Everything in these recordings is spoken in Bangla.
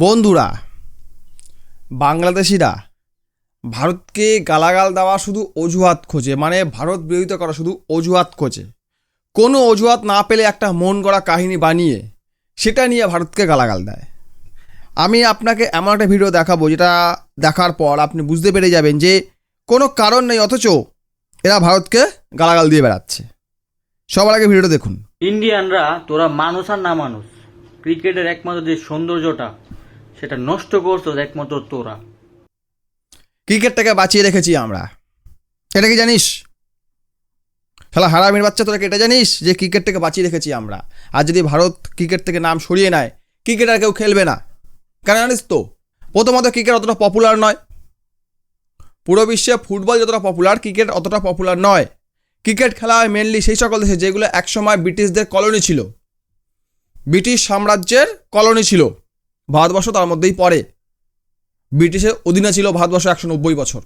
বন্ধুরা, বাংলাদেশিরা ভারতকে গালাগাল দেওয়া শুধু অজুহাত খোঁজে, মানে ভারত বিরোধিতা করা শুধু অজুহাত খোঁজে। কোনো অজুহাত না পেলে একটা মন গড়া কাহিনী বানিয়ে সেটা নিয়ে ভারতকে গালাগাল দেয়। আমি আপনাকে এমন একটা ভিডিও দেখাবো যেটা দেখার পর আপনি বুঝতে পেরে যাবেন যে কোনো কারণ নেই, অথচ এরা ভারতকে গালাগাল দিয়ে বেড়াচ্ছে। সবার আগে ভিডিওটা দেখুন। ইন্ডিয়ানরা তোরা মানুষ আর না মানুষ, ক্রিকেটের একমাত্র যে সৌন্দর্যটা সেটা নষ্ট করছো একমাত্র তোরা। ক্রিকেটটাকে বাঁচিয়ে রেখেছি আমরা, এটা কি জানিস? শালা হারামির বাচ্চা, তোরা কি এটা জানিস যে ক্রিকেটটাকে বাঁচিয়ে রেখেছি আমরা? আর যদি ভারত ক্রিকেট থেকে নাম সরিয়ে নেয়, ক্রিকেট আর কেউ খেলবে না। কেন জানিস তো? প্রথমত ক্রিকেট অতটা পপুলার নয়। পুরো বিশ্বে ফুটবল যতটা পপুলার, ক্রিকেট অতটা পপুলার নয়। ক্রিকেট খেলা হয় মেনলি সেই সকল দেশে যেগুলো একসময় ব্রিটিশদের কলোনি ছিল, ব্রিটিশ সাম্রাজ্যের কলোনি ছিল। ভারতবর্ষ তার মধ্যেই পড়ে। ব্রিটিশের অধীনে ছিল ভারতবর্ষ 190 বছর।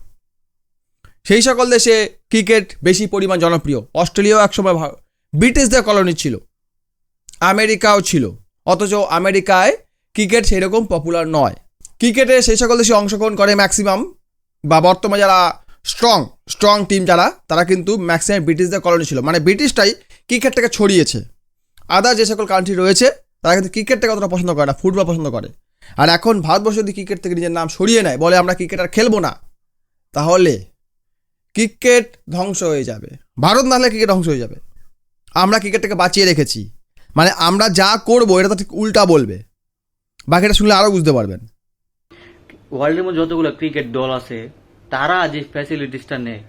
সেই সকল দেশে ক্রিকেট বেশি পরিমাণ জনপ্রিয়। অস্ট্রেলিয়াও একসময় ব্রিটিশদের কলোনি ছিল, আমেরিকাও ছিল, অথচ আমেরিকায় ক্রিকেট সেই রকম পপুলার নয়। ক্রিকেটে সেই সকল দেশে অংশগ্রহণ করে ম্যাক্সিমাম, বা বর্তমানে যারা স্ট্রং টিম যারা, তারা কিন্তু ম্যাক্সিমাম ব্রিটিশদের কলোনি ছিল। মানে ব্রিটিশটাই ক্রিকেটটাকে ছড়িয়েছে। আদার যে সকল কান্ট্রি রয়েছে তারা কিন্তু ক্রিকেটটাকে অতটা পছন্দ করে না, ফুটবল পছন্দ করে। আর এখন ভারতবর্ষ যদি ক্রিকেট থেকে নিজের নাম সরিয়ে নেয়, বলে আমরা ক্রিকেট আর খেলবো না, তাহলে ক্রিকেট ধ্বংস হয়ে যাবে। ভারত না হলে ক্রিকেট ধ্বংস হয়ে যাবে। আমরা ক্রিকেটটাকে বাঁচিয়ে রেখেছি, মানে আমরা যা করবো এটা তো ঠিক উল্টা বলবে। বাকিটা শুনলে আরও বুঝতে পারবেন। ওয়ার্ল্ডের মধ্যে যতগুলো ক্রিকেট দল আছে তারা যে ফ্যাসিলিটিসটা নেয়,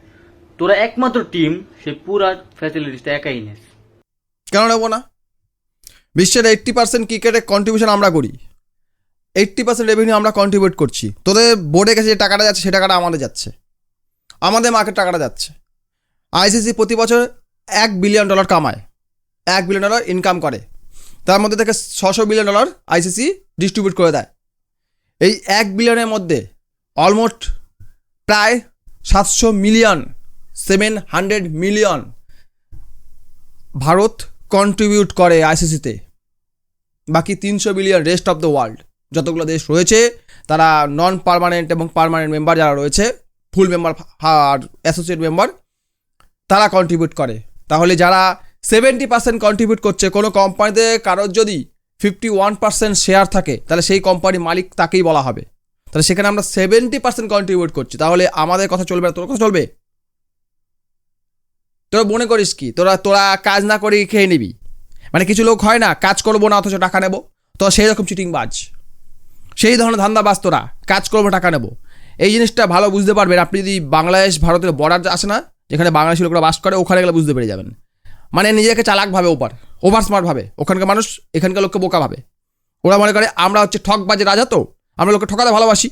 তোরা একমাত্র টিম সে পুরা ফ্যাসিলিটিসটা একাই নেস। কেন নেবো না? বিশ্বের 80% ক্রিকেটের কন্ট্রিবিউশন আমরা করি। 80% রেভিনিউ আমরা কন্ট্রিবিউট করছি। তোদের বোর্ডে কাছে যে টাকাটা যাচ্ছে সে টাকাটা আমাদের যাচ্ছে, আমাদের মার্কেট টাকাটা যাচ্ছে। আইসিসি প্রতি বছর $1 বিলিয়ন কামায়, $1 বিলিয়ন ইনকাম করে। তার মধ্যে থেকে $600 বিলিয়ন আইসিসি ডিস্ট্রিবিউট করে দেয়। এই 1 বিলিয়নের মধ্যে অলমোস্ট প্রায় 700 মিলিয়ন ভারত কন্ট্রিবিউট করে আইসিসিতে। বাকি 300 billion rest of the world যতগুলো দেশ রয়েছে, তারা নন পার্মানেন্ট এবং পার্মানেন্ট মেম্বার যারা রয়েছে, ফুল মেম্বার আর অ্যাসোসিয়েট মেম্বার, তারা কন্ট্রিবিউট করে। তাহলে যারা 70% কন্ট্রিবিউট করছে, কোনো কোম্পানিতে কারোর যদি 51% শেয়ার থাকে, তাহলে সেই কোম্পানির মালিক তাকেই বলা হবে। তাহলে সেখানে আমরা 70% কন্ট্রিবিউট করছি, তাহলে আমাদের কথা চলবে না, তোর কথা চলবে? তোরা মনে করিস কি তোরা কাজ না করে খেয়ে নিবি? মানে কিছু লোক হয় না, কাজ করবো না অথচ টাকা নেবো, তো সেই রকম চিটিংবাজ, সেই ধরনের ধান্দাবাজ। তোরা কাজ করবো টাকা নেবো, এই জিনিসটা ভালো বুঝতে পারবেন আপনি যদি বাংলাদেশ ভারতের বর্ডার আসে না, যেখানে বাংলাদেশি লোকরা বাস করে, ওখানে গেলে বুঝতে পেরে যাবেন। মানে নিজেকে চালাক ভাবে, ওভার স্মার্ট ভাবে। ওখানকার মানুষ এখানকার লোককে বোকা ভাবে। ওরা মনে করে আমরা হচ্ছে ঠকবাজে রাজা, তো আমরা লোককে ঠকাতে ভালোবাসি,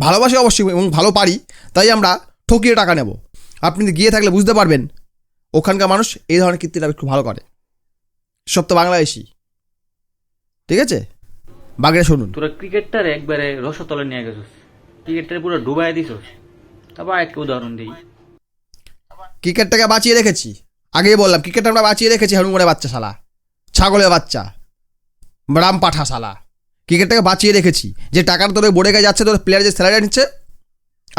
ভালোবাসি অবশ্যই, এবং ভালো পারি, তাই আমরা ঠকিয়ে টাকা নেব। আপনি গিয়ে থাকলে বুঝতে পারবেন ওখানকার মানুষ এই ধরনের কীর্তিটা একটু ভালো করে। সব তো বাংলাদেশি, ঠিক আছে? বাকিটা শুনুন। তোরা ক্রিকেটটারে একবারে রসতলে নিয়ে গেছিস, ক্রিকেটটারে পুরো ডুবাই দিছিস। তারপর একটা উদাহরণ দিই, ক্রিকেটটাকে বাঁচিয়ে রেখেছি। আগেই বললাম ক্রিকেটটা আমরা বাঁচিয়ে রেখেছি। হনুমানের বাচ্চা শালা, ছাগলের বাচ্চা, রাম পাঠা শালা, ক্রিকেটটাকে বাঁচিয়ে রেখেছি। যে টাকাটা তোদের বোর্ডে গিয়ে যাচ্ছে, তোর প্লেয়ার যে স্যালারি নিচ্ছে,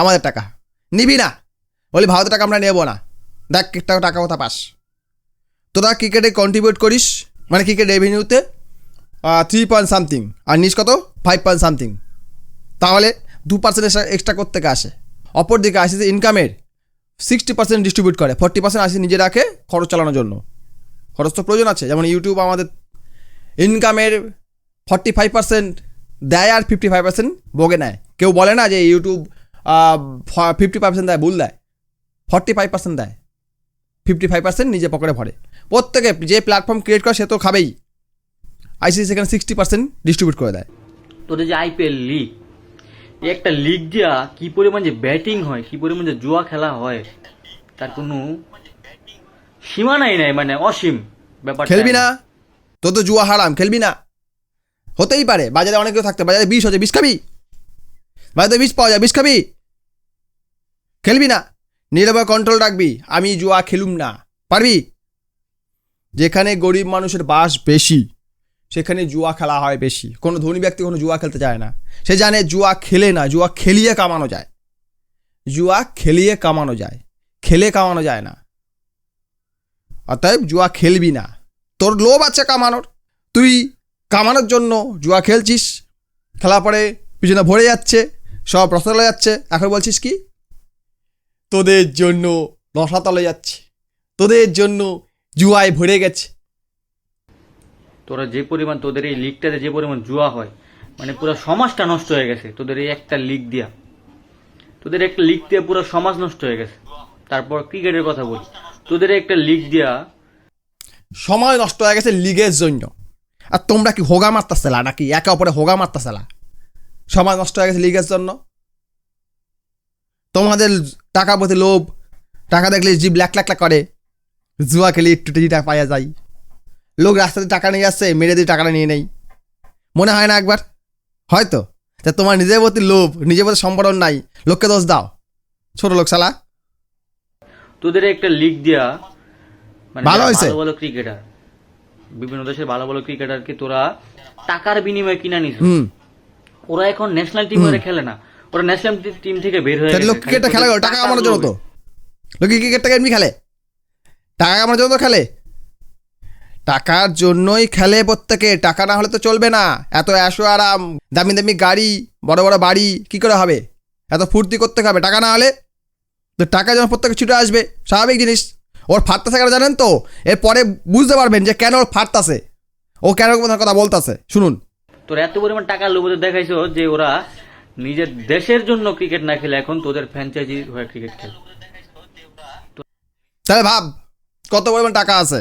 আমাদের টাকা নিবি না বলি ভারতের টাকা আমরা নেবো না। দেখ টাকা কথা পাস। তোরা ক্রিকেটে কন্ট্রিবিউট করিস, মানে ক্রিকেট রেভিনিউতে 3 পয়েন্ট সামথিং, আর নিস কত 5 পয়েন্ট সামথিং। তাহলে 2% এক্সট্রা করতে আসে। অপরদিকে আইসিসি ইনকামের 60% ডিস্ট্রিবিউট করে, 40% আইসিসি নিজে রাখে খরচ চালানোর জন্য। খরচ তো প্রয়োজন আছে, যেমন ইউটিউব আমাদের ইনকামের 45% দেয় আর 55% বগে নেয়। কেউ বলে না যে ইউটিউব 50% দেয়, ভুল দেয়। 45% দেয়, 55% নিজে পকেটে ভরে। প্রত্যেকে যে প্ল্যাটফর্ম ক্রিয়েট করে সে তো খাবেই। আইসিসি সেখানে 60% ডিস্ট্রিবিউট করে দেয়। তোদের যে আইপিএল লিগ, এই একটা লিগ দিয়া কি পরিমাণ যে ব্যাটিং হয়, কি পরিমাণ যে জুয়া খেলা হয়, তার কোনো সীমানাই নাই, মানে অসীম ব্যাপার। খেলবি না? তোর তো জুয়া হারাম, খেলবি না? হতেই পারে, বাজারে অনেক কেউ থাকতে, বাজারে 20 হচ্ছে, 20 খাবি? বাজারে 20 পাওয়া যায়, 20 খাবি? খেলবি না? নীরবে কন্ট্রোল রাখবি, আমি জুয়া খেলুম না, পারবি? যেখানে গরিব মানুষের বাস বেশি, সেখানে জুয়া খেলা হয় বেশি। কোনো ধনী ব্যক্তি কোনো জুয়া খেলতে চায় না, সে জানে জুয়া খেলে না, জুয়া খেলিয়ে কামানো যায়। জুয়া খেলিয়ে কামানো যায়, খেলে কামানো যায় না। অতএব জুয়া খেলবি না। তোর লোভ আছে কামানোর, তুই কামানোর জন্য জুয়া খেলছিস, খেলা পরে পিছনে ভরে যাচ্ছে, সব রসতলে যাচ্ছে, এখন বলছিস কি তোদের জন্য রসাতলে যাচ্ছে, তোদের জন্য জুয়ায় ভরে গেছে। তোরা যে পরিমাণ, তোদের এই লিগটাতে যে পরিমাণ জুয়া হয়, মানে পুরো সমাজটা নষ্ট হয়ে গেছে তোদের এই একটা লিগ দিয়া। তোদের একটা লিগ দিয়ে পুরো সমাজ নষ্ট হয়ে গেছে। তারপর ক্রিকেটের কথা বলি, তোদের একটা লিগ দিয়া সময় নষ্ট হয়ে গেছে লিগের জন্য। আর তোমরা কি হোগা মারতেছিলা নাকি? একে অপরে হোগা মারতেছিলা। সময় নষ্ট হয়ে গেছে লিগের জন্য। তোমাদের টাকা প্রতি লোভ, টাকা দেখলে জিভ ল্যাক ল্যাক করে, জুয়া খেলে একটু টাকা পাওয়া যায়। লোক রাস্তাতে টাকা নিয়ে আসছে, মেরে দিয়ে টাকাটা নিয়ে নেই, মনে হয় না একবার? হয়তো। তা তোমার নিজের প্রতি লোভ, নিজের প্রতি সম্বরণ নাই, লোককে দোষ দাও। ছোট লোক শালা। তোদের একটা লিগ দিয়া, মানে ভালো যারা হয়েছে। ভালো ভালো ক্রিকেটার, বিভিন্ন দেশের ভালো ভালো ক্রিকেটারকে তোরা টাকার বিনিময়ে কিনা নিস। ওরা এখন ন্যাশনাল টিম হয়ে খেলে না, ওরা ন্যাশনাল টিম থেকে বের হয়ে তাহলে গেছে। লোক ক্রিকেটটা খেলা করে টাকা কামানোর জন্য তো। লোকে ক্রিকেটটাকে এমনি খেলে, টাকা কামানোর জন্য তো খেলে। টাকার জন্যই খেলে প্রত্যেকে, টাকা না হলে তো চলবে না। এত এসো আরাম, দামি দামি গাড়ি, বড় বড় বাড়ি কি করে হবে? এত ফুর্তি করতে হবে টাকা না হলে। তো টাকা যখন প্রত্যেকে ছুটে আসবে, স্বাভাবিক জিনিস। ওর ফাটতাছে কেন জানেন তো? এরপরে বুঝতে পারবেন যে কেন ওর ফাটতাছে, ও কেন কথা বলতাছে। শুনুন। তোর এত পরিমাণ টাকার লোভ ওদের দেখাইছো যে ওরা নিজের দেশের জন্য ক্রিকেট না খেলে এখন তোদের ফ্র্যাঞ্চাইজি হয়ে ক্রিকেট খেলে। তাহলে ভাব কত পরিমাণ টাকা আছে,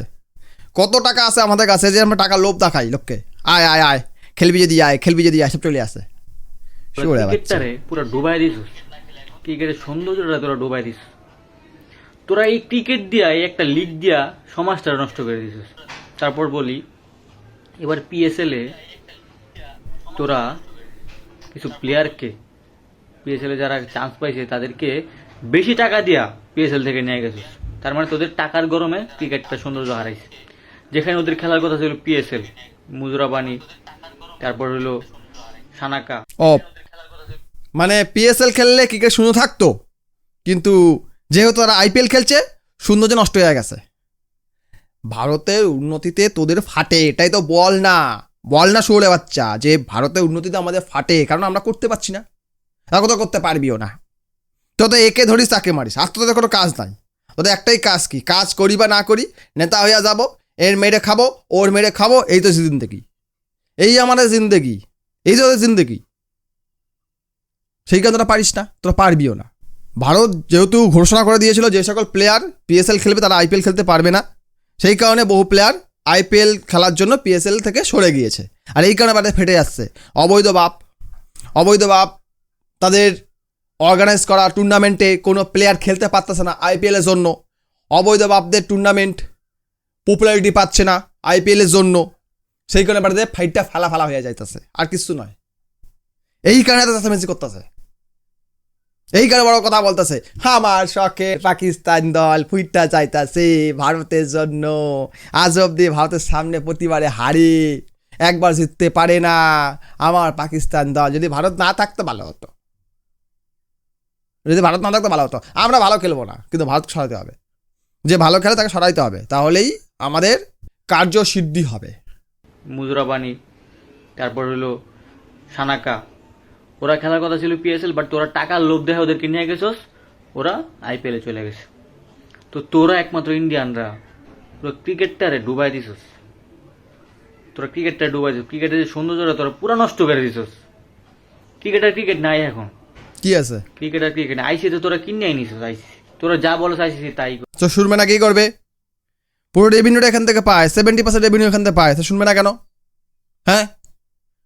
কত টাকা আছে আমাদের কাছে যে আমরা টাকা লোভ দেখাই লোককে। আয় আয় আয়, খেলবি যদি আয়, খেলবি যদি আয়, সব চলে আসে। ক্রিকেটটারে পুরো ডুবাই দিস, ক্রিকেটের সৌন্দর্যটা তোরা ডুবাই দিস। তোরা এই ক্রিকেট দিয়া, এই একটা লিগ দিয়া সমাজটা নষ্ট করে দিছিস। তারপর বলি, এবার পিএসএল এ তোরা কিছু প্লেয়ারকে, পিএসএল এ যারা চান্স পাইছে তাদেরকে বেশি টাকা দিয়া পিএসএল থেকে নিয়ে গেছিস। তার মানে তোদের টাকার গরমে ক্রিকেটটা সৌন্দর্য হারাইছে। যেখানে ওদের খেলার কথা ছিল পিএসএল, মুজরাবানি, তারপর হলো সানাকা। ও মানে পিএসএল খেললে ক্রিকেট শূন্য থাকতো, কিন্তু যেহেতু তারা আইপিএল খেলছে, সৌন্দর্য নষ্ট হয়ে গেছে। ভারতের উন্নতিতে তোদের ফাটে, এটাই তো বল না, বল না শুয়োরে বাচ্চা, যে ভারতের উন্নতিতে আমাদের ফাটে, কারণ আমরা করতে পারছি না। এখন তো করতে পারবিও না। তো একে ধরিস তাকে মারিস, আর তো তোদের কোনো কাজ নাই। তোদের একটাই কাজ, কি কাজ করি বা না করি, নেতা হইয়া যাব, এর মেরে খাবো, ওর মেরে খাবো, এই তো জিন্দেগি, এই আমাদের জিন্দেগি, এই তো জিন্দেগি। সেই কারণে তোরা পারিস না, তোরা পারবিও না। ভারত যেহেতু ঘোষণা করে দিয়েছিল যে সকল প্লেয়ার পিএসএল খেলবে তারা আইপিএল খেলতে পারবে না, সেই কারণে বহু প্লেয়ার আইপিএল খেলার জন্য পিএসএল থেকে সরে গিয়েছে। আর এই কারণে বাদে ফেটে যাচ্ছে। অবৈধ বাপ তাদের অর্গানাইজ করা টুর্নামেন্টে কোনো প্লেয়ার খেলতে পারতেছে না আইপিএলের জন্য। অবৈধ বাপদের টুর্নামেন্ট পপুলারিটি পাচ্ছে না আইপিএলের জন্য, সেই কারণে বাদে ফাইটটা ফালা হয়ে যাইতেছে, আর কিছু নয়। এই কারণে তো চেঁচামেচি করতেছে, এই কারণে বড় কথা বলতেছে, আমার শখে পাকিস্তান দল ফুইটটা চাইতেছে ভারতের জন্য। আজ অব্দি ভারতের সামনে প্রতিবারে হারে, একবার জিততে পারে না আমার পাকিস্তান দল। যদি ভারত না থাকতো ভালো হতো, যদি ভারত না থাকতো ভালো হতো। আমরা ভালো খেলবো না, কিন্তু ভারতকে সরাতে হবে। যে ভালো খেলে তাকে সরাইতে হবে, তাহলেই আমাদের কার্যসিদ্ধি হবে। মুজরাবানি, তারপর হলো সানাকা, ওরা খেলার কথা ছিল পিএসএল, বাট তোরা টাকার লোভ দেখে ওদেরকে নিয়ে গেছস, ওরা আইপিএলে চলে গেছে। তো তোরা একমাত্র ইন্ডিয়ানরা পুরো ক্রিকেটটারে ডুবাই দিছস। তোরা ক্রিকেটটা ডুবাই দিস, ক্রিকেটের যে সৌন্দর্যটা তোরা পুরো নষ্ট করে দিছস। ক্রিকেট নাই এখন। কি আছে ক্রিকেট আইসিতে তোরা কিনে নিছিস। আইসি তোরা যা বলো আইসি তাই। তো শুনবে না কি করবে? পুরো রেভিনিউটা এখান থেকে পায়, 70% রেভিনিউ এখান থেকে পায়, তো শুনবে না কেন? হ্যাঁ,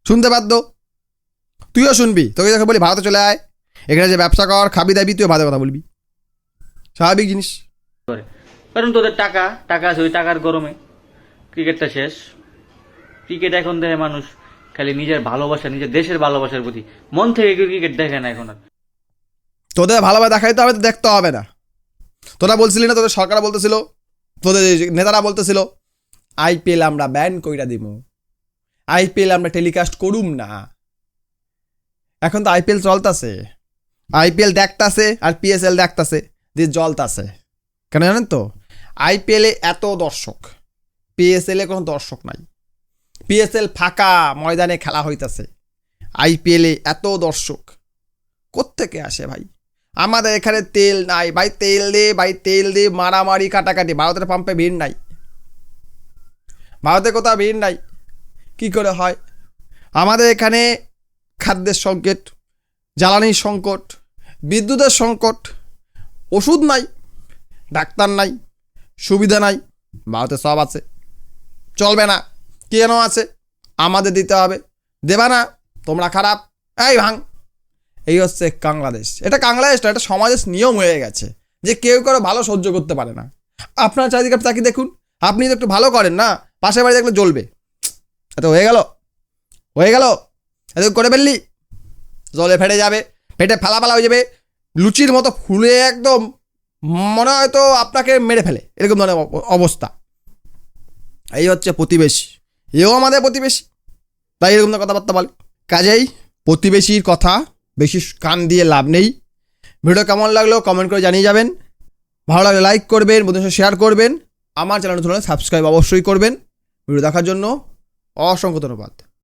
শুনতে বাধ্য। তুইও শুনবি, তোকে যখন বলি ভারতে চলে আয়, এখানে যে ব্যবসা কর, খাবি দাবি, তুইও ভারতের কথা বলবি, স্বাভাবিক জিনিস। কারণ তোদের টাকা আছে, ওই টাকার গরমে ক্রিকেটটা শেষ। ক্রিকেট এখন দেখে মানুষ খালি নিজের ভালোবাসা, নিজের দেশের ভালোবাসার প্রতি মন থেকে কেউ ক্রিকেট দেখে না এখন আর। তোদের ভালোভাবে দেখাইতে হবে, তো দেখতে হবে না। তোরা বলছিলি না, তোদের সরকার বলতেছিল, তোদের নেতারা বলতেছিল আইপিএল আমরা ব্যান কইরা দিব, আইপিএল আমরা টেলিকাস্ট করুম না। এখন তো আইপিএল চলতাছে, আইপিএল দেখতাছে আর পিএসএল দেখতাছে, দিয়ে জ্বলতাছে। কেন জানেন তো? আইপিএলে এত দর্শক, পিএসএলে কোনো দর্শক নাই। পিএসএল ফাঁকা ময়দানে খেলা হইতাছে, আইপিএলে এত দর্শক কোত্থেকে আসে ভাই? আমাদের এখানে তেল নাই ভাই, তেল দে মারামারি কাটাকাটি। ভারতের পাম্পে ভিড় নাই, ভারতে কোথাও ভিড় নাই, কি করে হয়? আমাদের এখানে খাদ্যের সংকট, জ্বালানির সংকট, বিদ্যুতের সংকট, ওষুধ নাই, ডাক্তার নাই, সুবিধা নাই। ভারতে সব আছে, চলবে না। কেন আছে? আমাদের দিতে হবে, দেবা না, তোমরা খারাপ, এই ভাঙ। এই হচ্ছে বাংলাদেশ। এটা বাংলাদেশ না, এটা সমাজের নিয়ম হয়ে গেছে যে কেউ কারো ভালো সহ্য করতে পারে না। আপনার চারিদিকে তাকে দেখুন, আপনি তো একটু ভালো করেন না, পাশের বাড়ি দেখলে জ্বলবে। এত হয়ে গেল এত করে ফেললি, জলে ফেটে যাবে, ফেটে ফেলা হয়ে যাবে, লুচির মতো ফুলে একদম মনে হয় তো আপনাকে মেরে ফেলে, এরকম ধরনের অবস্থা। এই হচ্ছে প্রতিবেশী, এও আমাদের প্রতিবেশী, তাই এরকম কথাবার্তা বলে। কাজেই প্রতিবেশীর কথা বেশি কান দিয়ে লাভ নেই। ভিডিও কেমন লাগলো কমেন্ট করে জানিয়ে যাবেন। ভালো লাগলে লাইক করবেন, বন্ধুদের সাথে শেয়ার করবেন। আমার চ্যানেল সাবস্ক্রাইব অবশ্যই করবেন। ভিডিও দেখার জন্য অসংখ্য ধন্যবাদ।